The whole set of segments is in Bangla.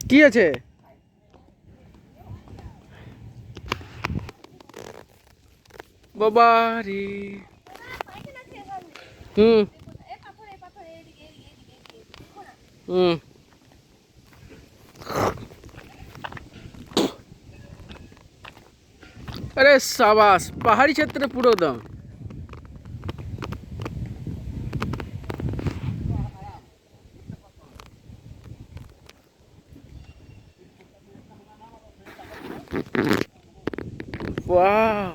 কি আছে? বাবা রে। হুম হুম। अरे शाबाश, पहाड़ी क्षेत्र पूरा एकदम। वाह,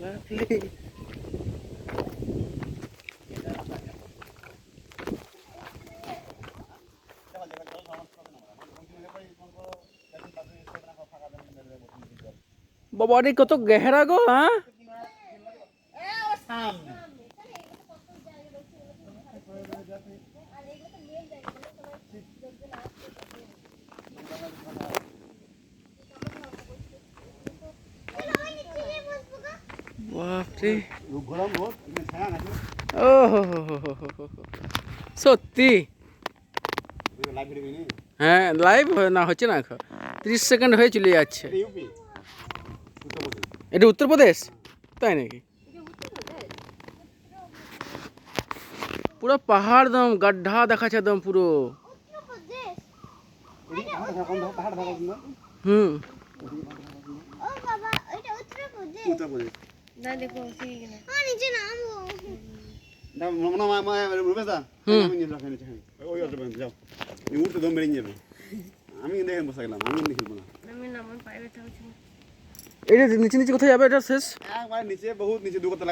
lovely। बाबा रे कत गहरा गो। हाँ बाप रे। ओहो, সত্যি। হ্যাঁ লাইভ না হচ্ছে না, 30 সেকেন্ড হয়ে চলে যাচ্ছে। এটা উত্তরপ্রদেশ, তাই নাকি? পুরো পাহাড় একদম গাড্ঢা দেখাচ্ছে একদম পুরো। হুম। এটা নিচে নিচে কোথায় যাবে? এটা শেষ একবার নিচে, বহুত নিচে, 2 তলা।